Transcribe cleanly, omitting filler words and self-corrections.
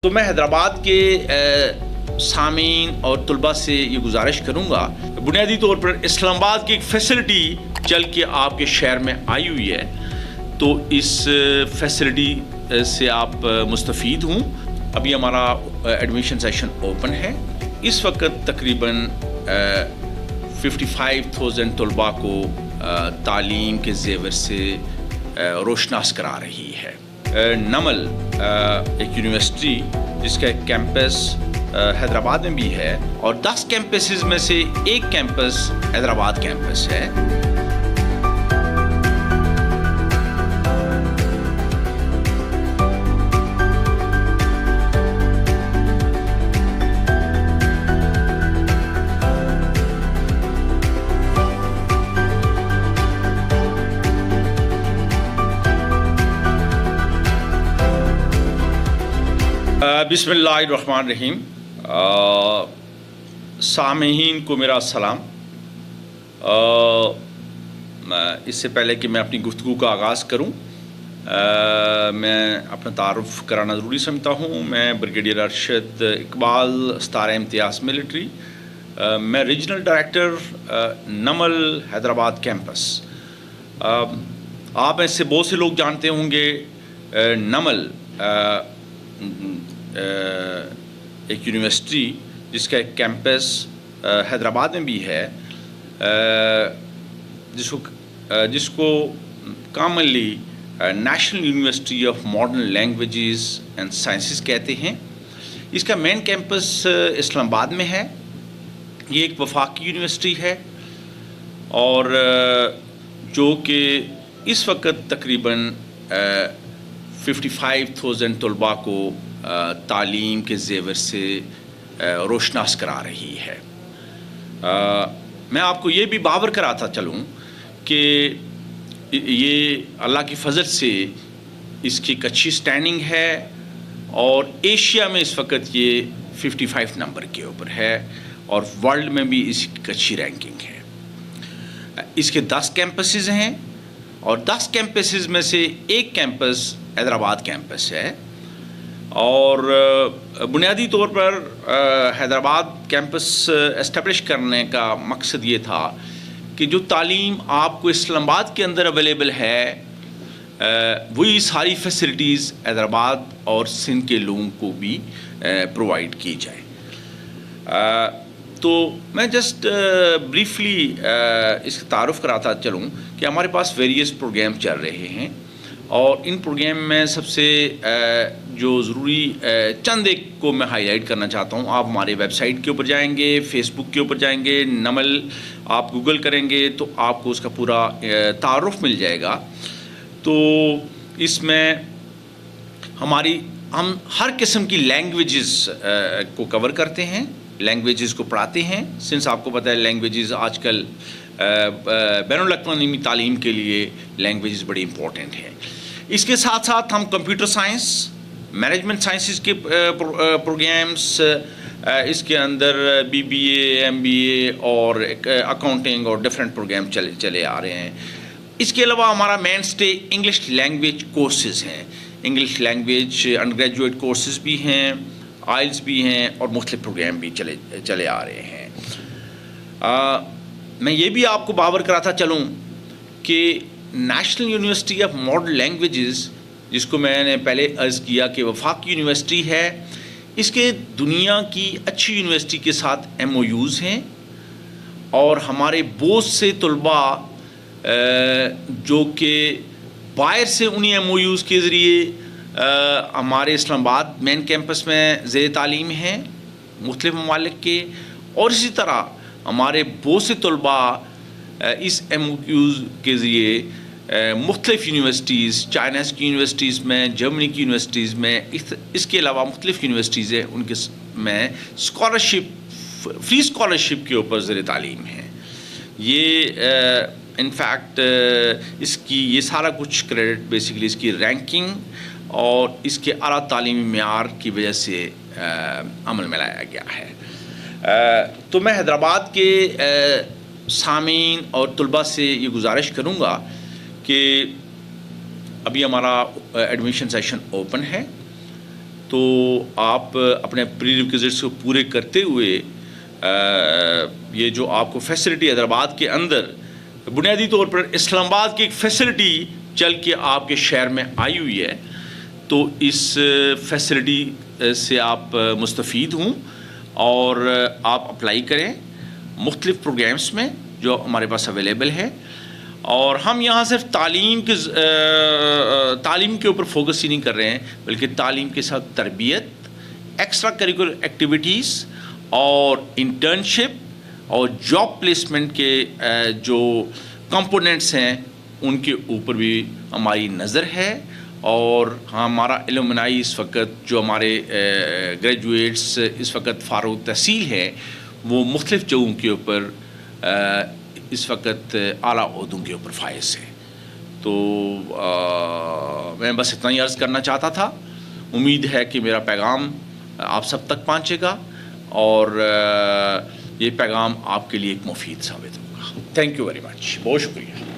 تو میں حیدرآباد کے سامعین اور طلباء سے یہ گزارش کروں گا، بنیادی طور پر اسلام آباد کی ایک فیسلٹی چل کے آپ کے شہر میں آئی ہوئی ہے، تو اس فیسلٹی سے آپ مستفید ہوں۔ ابھی ہمارا ایڈمیشن سیشن اوپن ہے۔ اس وقت تقریباً 55,000 طلباء کو تعلیم کے زیور سے روشناس کرا رہی ہے۔ نمل ایک یونیورسٹی جس کا ایک کیمپس حیدرآباد میں بھی ہے، اور 10 کیمپسز میں سے ایک کیمپس حیدرآباد کیمپس ہے۔ بسم اللہ الرحمن الرحیم۔ سامعین کو میرا سلام۔ اس سے پہلے کہ میں اپنی گفتگو کا آغاز کروں، میں اپنا تعارف کرانا ضروری سمجھتا ہوں۔ میں بریگیڈیئر ارشد اقبال، ستارہ امتیاز ملٹری، میں regional director NUML Hyderabad campus. آپ میں سے بہت سے لوگ جانتے ہوں گے، نمل ایک یونیورسٹی جس کا ایک کیمپس حیدرآباد میں بھی ہے، جس کو commonly national university of modern languages and sciences کہتے ہیں۔ اس کا مین کیمپس اسلام آباد میں ہے۔ یہ ایک وفاقی یونیورسٹی ہے، اور جو کہ اس وقت تقریباً 55,000 طلباء کو تعلیم کے زیور سے روشناس کرا رہی ہے۔ میں آپ کو یہ بھی باور کراتا چلوں کہ یہ اللہ کی فضل سے اس کی ایک اچھی سٹینڈنگ ہے، اور ایشیا میں اس وقت یہ 55 نمبر کے اوپر ہے، اور ورلڈ میں بھی اس کی اچھی رینکنگ ہے۔ اس کے 10 کیمپسز ہیں، اور 10 کیمپسز میں سے ایک کیمپس حیدرآباد کیمپس ہے۔ اور بنیادی طور پر حیدرآباد کیمپس اسٹیبلش کرنے کا مقصد یہ تھا کہ جو تعلیم آپ کو اسلام آباد کے اندر اویلیبل ہے، وہی ساری فیسلٹیز حیدرآباد اور سندھ کے لوگوں کو بھی پرووائڈ کی جائے۔ تو میں جسٹ بریفلی اس کا تعارف کراتا چلوں کہ ہمارے پاس ویریس پروگرام چل رہے ہیں، اور ان پروگرام میں سب سے جو ضروری چند ایک کو میں ہائی لائٹ کرنا چاہتا ہوں۔ آپ ہمارے ویب سائٹ کے اوپر جائیں گے، فیس بک کے اوپر جائیں گے، نمل آپ گوگل کریں گے تو آپ کو اس کا پورا تعارف مل جائے گا۔ تو اس میں ہم ہر قسم کی لینگویجز کو کور کرتے ہیں، لینگویجز کو پڑھاتے ہیں، سنس آپ کو پتہ ہے لینگویجز آج کل بین الاقوامی تعلیم کے لیے لینگویجز بڑی امپورٹنٹ ہیں۔ اس کے ساتھ ساتھ ہم کمپیوٹر سائنس، مینجمنٹ سائنسز کے پروگرامس، اس کے اندر BBA، MBA اور اکاؤنٹنگ اور ڈفرینٹ پروگرام چلے آ رہے ہیں۔ اس کے علاوہ ہمارا مین اسٹے انگلش لینگویج کورسز ہیں۔ English language under graduate courses بھی ہیں، آئلس بھی ہیں، اور مختلف پروگرام بھی چلے آ رہے ہیں۔ میں یہ بھی آپ کو باور کراتا چلوں کہ national university of modern languages, جس کو میں نے پہلے عرض کیا کہ وفاقی یونیورسٹی ہے، اس کے دنیا کی اچھی یونیورسٹی کے ساتھ MOUs ہیں، اور ہمارے بہت سے طلباء جو کہ باہر سے انہی MOUs کے ذریعے ہمارے اسلام آباد مین کیمپس میں زیر تعلیم ہیں مختلف ممالک کے، اور اسی طرح ہمارے بہت سے طلباء اس MOUs کے ذریعے مختلف یونیورسٹیز، چائنا کی یونیورسٹیز میں، جرمنی کی یونیورسٹیز میں، اس کے علاوہ مختلف یونیورسٹیز ہیں، ان کے میں فری اسکالرشپ کے اوپر زیر تعلیم ہیں۔ یہ انفیکٹ اس کی یہ سارا کچھ کریڈٹ بیسیکلی اس کی رینکنگ اور اس کے اعلیٰ تعلیمی معیار کی وجہ سے عمل میں لایا گیا ہے۔ تو میں حیدرآباد کے سامعین اور طلباء سے یہ گزارش کروں گا کہ ابھی ہمارا ایڈمیشن سیشن اوپن ہے۔ تو آپ اپنے پری ریکوزٹس کو پورے کرتے ہوئے یہ جو آپ کو فیسلٹی حیدرآباد کے اندر بنیادی طور پر اسلام آباد کی ایک فیسلٹی چل کے آپ کے شہر میں آئی ہوئی ہے، تو اس فیسلٹی سے آپ مستفید ہوں اور آپ اپلائی کریں مختلف پروگرامس میں جو ہمارے پاس اویلیبل ہے. اور ہم یہاں صرف تعلیم کے اوپر فوکس ہی نہیں کر رہے ہیں، بلکہ تعلیم کے ساتھ تربیت، ایکسٹرا کریکولر ایکٹیویٹیز اور انٹرنشپ اور جاب پلیسمنٹ کے جو کمپوننٹس ہیں ان کے اوپر بھی ہماری نظر ہے. اور ہمارا الومنائی اس وقت جو ہمارے گریجویٹس اس وقت فارغ التحصیل ہے وہ مختلف جگہوں کے اوپر اس وقت اعلیٰ عہدوں کے اوپر فائز ہے. تو میں بس اتنا ہی عرض کرنا چاہتا تھا. امید ہے کہ میرا پیغام آپ سب تک پہنچے گا اور یہ پیغام آپ کے لیے ایک مفید ثابت ہوگا. Thank you very much. بہت شکریہ.